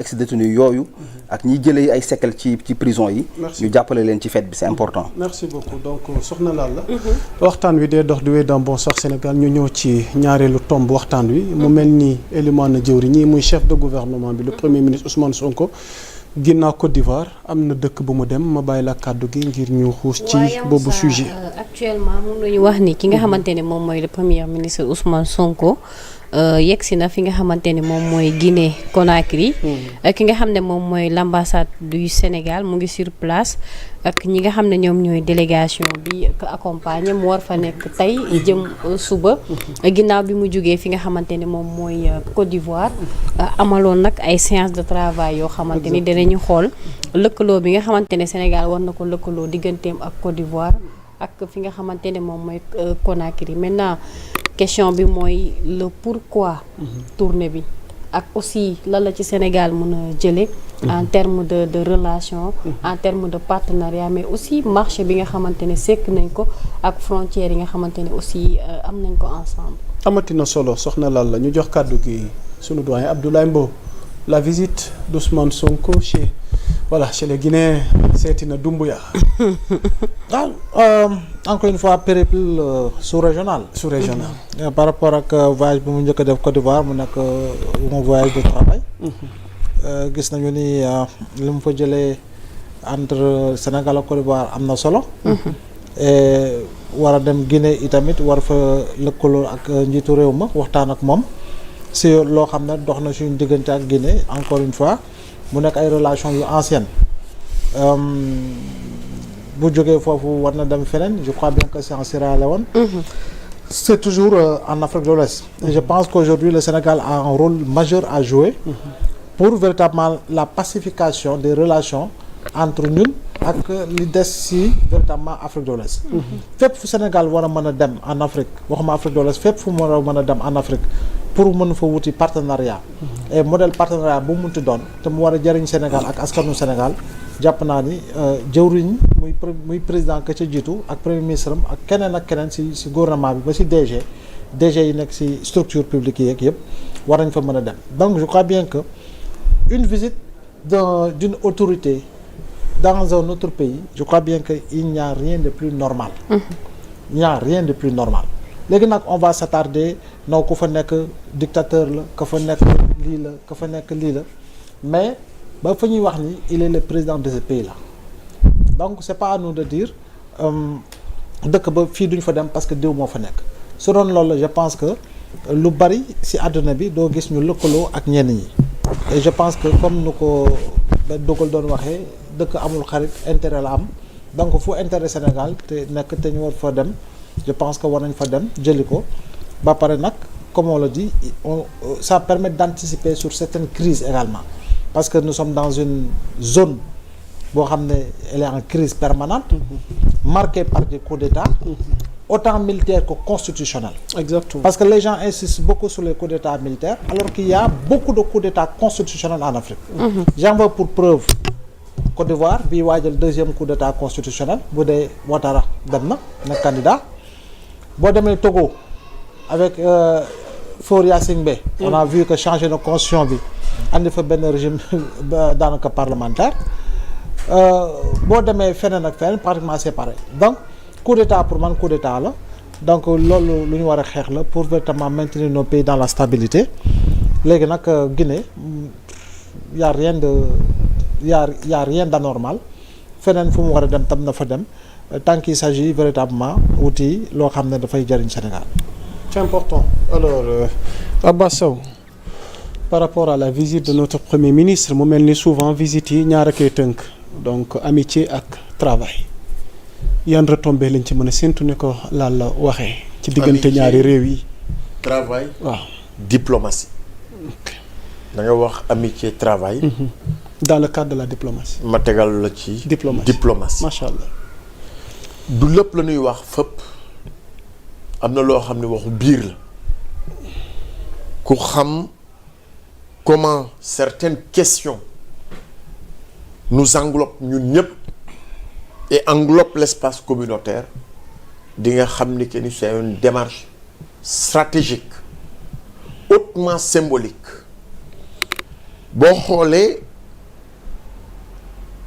ex-détenus yooyu ak ñiy jëlee ay séquelles ci prison yi. ñu jàppale leen ci fête bi c'est important. merci beaucoup donc soxna Lalla. waxtaan wi dee dox di wéy dans Bonsoir Sénégal ñu ñëw ci ñaareelu tomb waxtaan wi. mu mel ni Elimane Diéwriñ ñii muy chef de gouvernement bi le premier ministre Ousmane Sonko. ginnaaw Côte d'Ivoire am na dëkk bu mu dem ma bàyyi la kàddu gi ngir ñu xuus ci boobu sujet. actuellement mun nañu wax ni ki nga xamante ne moom mooy le premier ministre Ousmane Sonko yegsi na fi nga xamante ne moom mooy Guinée Conakry. ki nga xam ne moom mooy l'ambassade du Sénégal mu ngi sur place ak ñi nga xam ne ñoom ñooy délégation bi ko accompagner mu war fa nekk tey jëm suba ginnaaw bi mu jógee fi nga xamante ne moom mooy Côte d'Ivoire amaloon nag ay séance de travail yoo xamante ni dinañu xool lëkkaloo bi nga xamante ne Sénégal war na ko lëkkaloo digganteem ak Côte d'Ivoire ak fi nga xamante ne moom mooy Conakry. Maintenant question bi mooy le pourquoi tournée bi ak aussi lan la ci Sénégal mën a jële en terme de relation en terme de partenariat mais aussi marché bi nga xamante ne sekk nañ ko ak frontières yi nga xamante ne aussi am nañ ko ensemble. amatina solo soxna Lalla ñu jox kàddu gi sunu doyen Abdoulaye Mbow. La visite d'Ousmane Sonko chez les Guinéens seeti na Doumbouya. Encore une fois périple sous-régional. Par rapport ak voyage bi mu njëkk a def Côte d'Ivoire mu nekk un voyage de travail. gis nañu ni li mu fa jëlee entre Sénégal ak Côte d'Ivoire am na solo. et war a dem Guinée itamit war fa lëkkaloo ak njiitu réew ma waxtaan ak moom. si loo xam ne dox na suñu diggante ak Guinée encore une fois mu nekk ay relations yu anciennes bu jógee foofu war na dem feneen je crois bien que c'est en Sierra Leone. C'est toujours en Afrique de l'Ouest. Et je pense qu'aujourd'hui le Sénégal a un rôle majeur à jouer pour véritablement la pacification des relations entre ñun ak li des si véritablement Afrique de l'Ouest. fépp fu Sénégal war a mën a dem en Afrique waxuma Afrique de l'Ouest fépp fu mu war a mën a dem en Afrique pour mën fa wuti partenariat et modèle partenariat bu mu munti doon te mu war a jëriñ Sénégal ak askanu Sénégal jàpp naa ni jëwriñ muy président ka ca jiitu ak premier ministre am ak keneen si gouvernement bi ba si DG yi nekk si structure publique yi yëpp war nañ fa mën a dem donc je crois bien que une visite d'une autorité dans un autre pays je crois bien que il n'y a rien de plus normal. Il n'y a rien de plus normal. léegi nag on va s'attarder non ku fa nekk dictateur la ka fa nekk lii la mais ba fa ñuy wax ni il est le président de ce pays là donc c'est pas à nous de dire dëkk ba fii duñ fa dem parce que diw moo fa nekk su doon loolu je pense que lu bari ci àdduna bi doo gis ñu lëkkaloo ak ñenn ñi et je pense que comme nu ko ba dogal doon waxee dëkk amul xarit intérêt la am donc fu intérêt Sénégal te nekk te ñu war fa dem je pense que war nañ fa dem jëli ko ba pare nag comme on le dit ça permet d'anticiper sur certaines crises également parce que nous sommes dans une zone boo xam ne elle est en crise permanente marquée par des coups d'État autant militaires que constitutionnels. Exactement. Parce que les gens insistent beaucoup sur les coups d'État militaires alors qu'il y a beaucoup de coups d'État constitutionnels en Afrique. J'en veux pour preuve Côte d'Ivoire bi waajal deuxième coup d'État constitutionnel bu dee Ouattara dem na nekk candidat boo demee Togo avec Faure Gnassingbé on a vu que changer na constitution bi andi fa benn régime daanaka parlementaire boo demee feneen ak feneen pratiquement c'est pareil donc coup d'État pour man coup d'État la donc loolu lu ñu war a xeex la pour véritablement maintenir nos pays dans la stabilité léegi nag Guinée y a rien d'anormal feneen fu mu war a dem tam na fa dem tant qu'il s'agit véritablement wuti loo xam ne dafay jëriñ Sénégal. C'est important. Alors Abbas Sow par rapport à la visite de notre premier ministre mu mel ni souvent visite yi ñaar a koy tënk donc amitié ak travail yan retombées lañ ci mën a séntu ne ko laal la waxee. ci diggante ñaari réew yi. travail. waaw diplomatie. da nga wax amitié travail. Dans le cadre de la diplomatie. ma tegal la ci. diplomatie macha allah. du lépp la ñuy wax fépp am na loo xam ne waxu biir la ku xam comment certaines questions nous englobent ñun ñëpp et englobent l'espace communautaire di nga xam ni que ni c'est une démarche stratégique hautement symbolique boo xoolee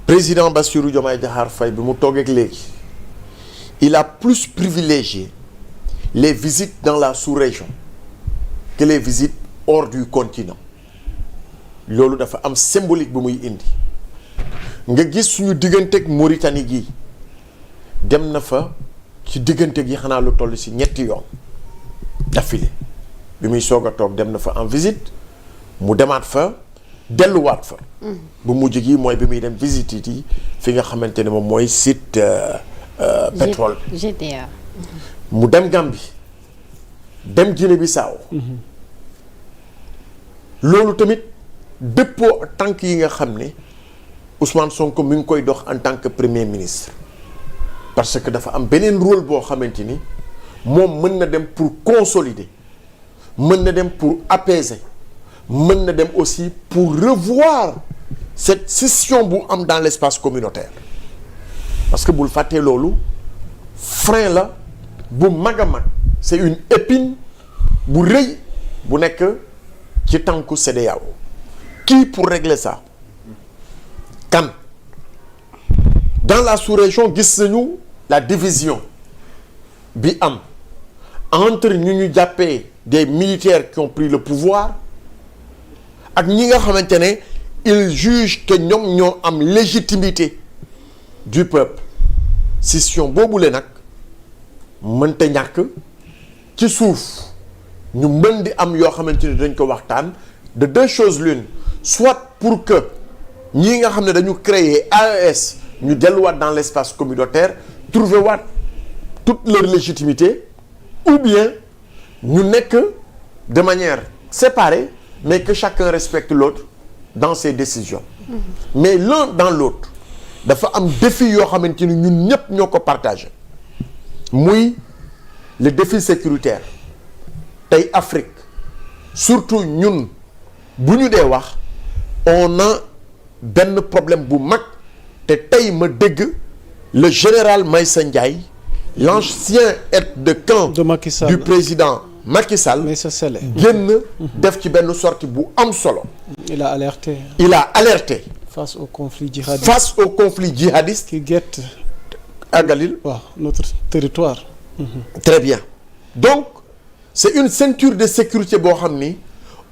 président Bassirou Diomaye Diakhar Faye bi mu toog ak léegi il a plus privilégié les visites dans la sous-région que les visites hors du continent loolu dafa am symbolique bu muy indi nga gis suñu digganteeg Mauritanie gi dem na fa ci diggante gi xanaa lu toll ci ñetti yoon d'affilée bi muy soog a toog dem na fa en visite mu demaat fa delluwaat fa. bu mujj gi mooy bi muy dem visite yi fi nga xamante ne moom mooy site pétrole. GTA. mu dem Gambie dem Guinée-Bissau. loolu tamit dëppoo tànk yi nga xam ne Ousmane Sonko mi ngi koy dox en tant que premier ministre. parce que dafa am beneen rôle boo xamante ni moom mën na dem pour consolider mën na dem pour apaiser mën na dem aussi pour revoir cette scission bu am dans l'espace communautaire parce que bul fàttee loolu frein la bu mag a mag c'est une épine bu rëy bu nekk ci tànku CEDEAO qui pour régler ça kan dans la sous-région gis nañu la division bi am entre ñu jàppee des militaires qui ont pris le pouvoir ak ñi nga xamante ne ils jugent que ñoom ñoo am légitimité du peuple scission boobule nag mënta ñàkk ci suuf ñu mën di am yoo xamante ni dañ ko waxtaan de deux choses l'une soit pour que ñi nga xam ne dañu créer AES ñu delluwaat dans l'espace communautaire trouver waat toute leur légitimité ou bien ñu nekk de manière séparée mais que chacun respecte l'autre dans ses décisions. Mais l'un dans l'autre dafa am défi yoo xamante ni ñun ñëpp ñoo ko partagé muy le défi sécuritaire tey Afrique surtout ñun bu ñu dee wax on a benn problème bu mag te tey ma dégg le général Meïssa Ndiaye l'ancien aide de camp du président Macky Sall génn def ci benn sortie bu am solo. Il a alerté face au conflit djihadiste qui guette à Galil notre territoire. Très bien. Donc c'est une ceinture de sécurité boo xam ni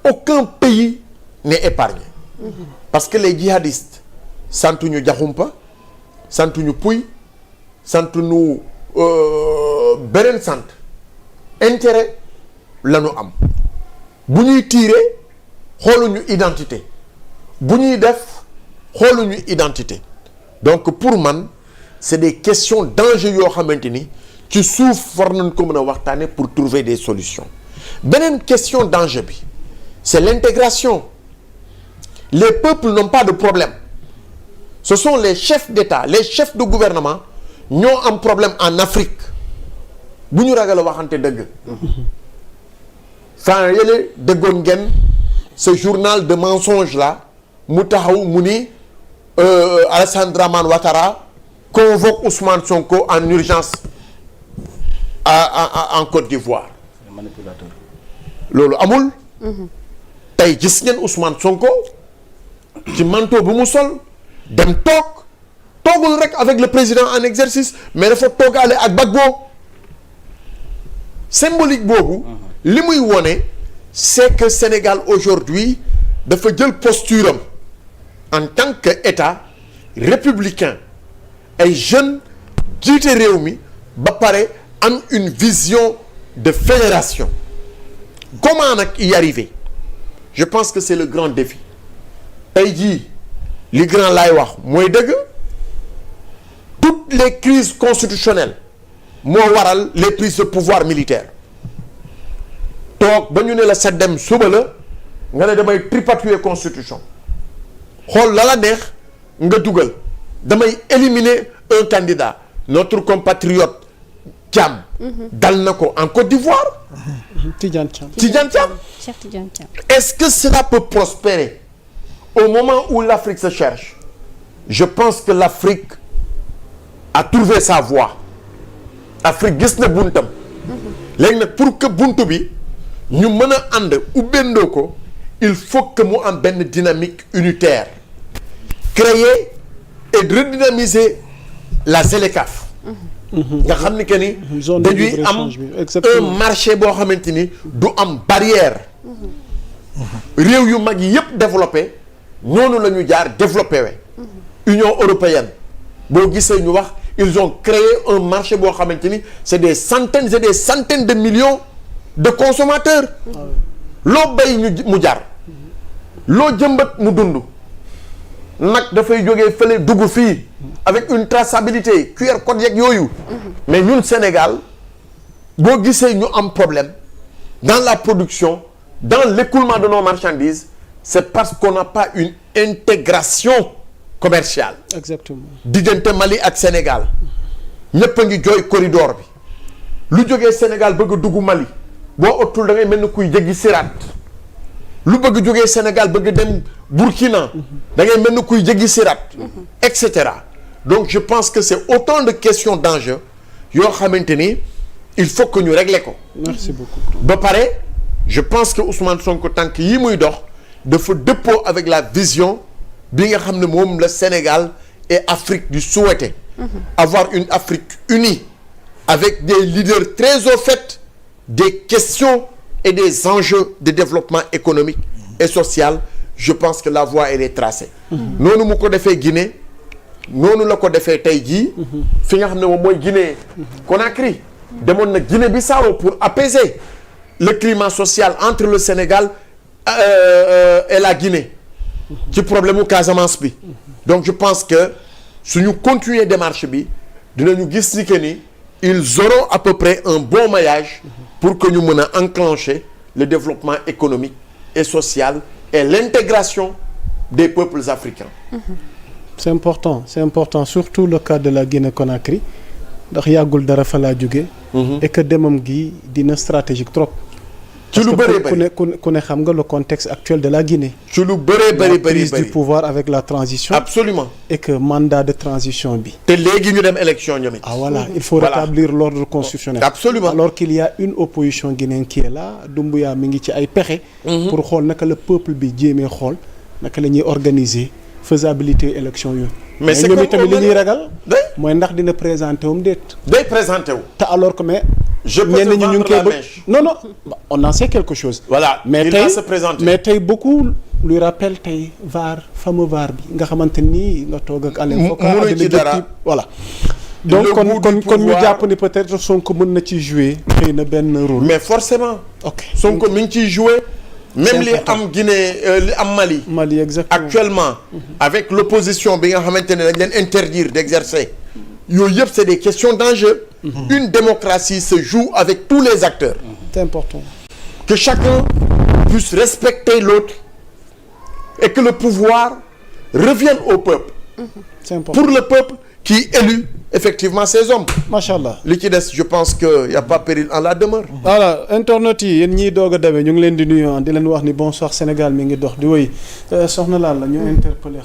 aucun pays n'est épargné. Parce que les djihadistes santuñu Jaxumpa santuñu Puy santuñu beneen sant intérêt la ñu am bu ñuy tirer xooluñu identité bu ñuy def xooluñu identité donc pour man c'est des questions d'enjeux yoo xamante ni ci suuf war nañ ko mën a waxtaane pour trouver des solutions beneen question d'enjeu bi c'est l'intégration. Les peuples n'ont pas de problème ce sont les chefs d'État les chefs de gouvernement ñoo am problème en Afrique bu ñu ragal a waxante dëgg fan yële déggoon ngeen ce journal de mensonges là mu taxaw mu ni Alassane Dramane Ouattara convoque Ousmane Sonko en urgence en Côte d'Ivoire loolu amul tey gis ngeen Ousmane Sonko ci manteau bu mu sol dem toogul rek avec le président en exercice mais dafa toogaale ak Gbagbo symbolique boobu li muy wone c'est que Sénégal aujourd'hui dafa jël posture am en tant que État républicain ay jeunes jiite réew mi ba pare am une vision de fédération comment nag y arriver je pense que c'est le grand défi tey jii li grand laay wax mooy dëgg toutes les crises constitutionnelles moo waral les prises de pouvoir militaire toog ba ñu ne la sa dem suba la nga ne damay tripatouiller constitution xool la neex nga dugal damay éliminer un candidat notre compatriote Thiam dal na ko en Côte d'Ivoire Tidiane Thiam est-ce que cela peut prospérer au moment où l'Afrique se cherche? Je pense que l'Afrique a trouvé sa voie. Afrique gis na buntam léegi nag pour que buntu bi ñu mën a ànd ubbendoo ko il faut que mu am benn dynamique unitaire créer et redynamiser la ZLECAf nga xam ni que ni dañuy am un marché boo xamante ni du am barrière réew yu mag yi yëpp développé noonu la ñu jaar développé we Union européenne boo gisee ñu wax ils ont créé un marché boo xamante ni c'est des centaines et des centaines de millions de consommateurs loo bay mu jar loo jëmbat mu dund nag dafay jógee fële dugg fii avec une traçabilité QR code yeeg yooyu mais ñun Sénégal boo gisee ñu am problème dans la production dans l'écoulement de nos marchandises c'est parce qu'on n'a pas une intégration commerciale. Exactement. diggante Mali ak Sénégal ñëpp a ngi jooy corridor bi lu jógee Sénégal bëgg a dugg Mali boo otul da ngay mel ni kuy jéggi siraat lu bëgg jógee Sénégal bëgg dem Burkina da ngay mel ni kuy jéggi siraat et cetera donc je pense que c'est autant de questions d'enjeux yoo xamante ni il faut que ñu régler ko. Merci beaucoup. ba pare je pense que Ousmane Sonko tànk yi muy dox dafa dëppoo avec la vision bi nga xam ne moom la Sénégal et Afrique du souhaiter avoir une Afrique unie avec des leaders très au fait des questions et des enjeux de développement économique et social. Je pense que la voie elle est tracée noonu mu ko defee Guinée noonu la ko defee tey jii fi nga xam ne moom mooy Guinée Conakry demoon na Guinée-Bissau pour apaiser le climat social entre le Sénégal et la Guinée ci problème mu Casamance bi donc je pense que suñu continuer démarche bi dinañu gis ni que ni ils auront à peu près un bon maillage pour que ñu mën a enclencher le développement économique et social et l'intégration des peuples africains. C'est important surtout le cas de la Guinée-Conakry ndax yàggul dara fa laa jóge et que demam gi dina stratégique trop. ci lu bëree bëri ku ne xam nga le contexte actuel de la Guinée. ci lu bëree bëri prise du pouvoir avec la transition. Absolument. Et que mandat de transition bi. te léegi ñu dem élection ñoom it. Ah voilà, il faut rétablir l'ordre constitutionnel. Absolument. Alors qu'il y a une opposition guinéenne qui est là Doumbouya mi ngi ci ay pexe. pour xool naka le peuple bi jéemee xool naka la ñuy organiser faisabilité élection yooyu. mais c'est ñoom itamit li ñuy ragal. day mooy ndax dina présenté wum déet. day présenté wu. te alors que mais. je peux ñenn ñi ñu ngi koy mèche. non on en sait quelque chose. voilà mais il tey va se présenter. mais tey beaucoup lui rappelle tey fameux VAR bi nga xamante ni nga toog ak Alain Foka mënuñ ci dara voilà. donc Le goût du kon ñu pouvoir. jàpp ni peut-être Sonko mën na ci jouer xëy na benn rôle. mais forcément. ok Sonko mi ngi ciy jouer. même li important. am Guinée li am Mali. Mali exactement actuellement avec l'opposition bi nga xamante ne dañ leen interdire d'exercer yooyu yëpp c'est des questions d'enjeu. Une démocratie se joue avec tous les acteurs. c'est important. Que chacun puisse respecter l'autre et que le pouvoir revienne au peuple. c'est important Pour le peuple qui élut effectivement ces hommes. machallah. li ci des je pense que y a pas péril en la demeure. voilà internautes yi yéen ñiy doog a demee ñu ngi leen di nuyu di leen wax ni bonsoir Sénégal mi ngi dox di wéy soxna Lalla ñu interpellé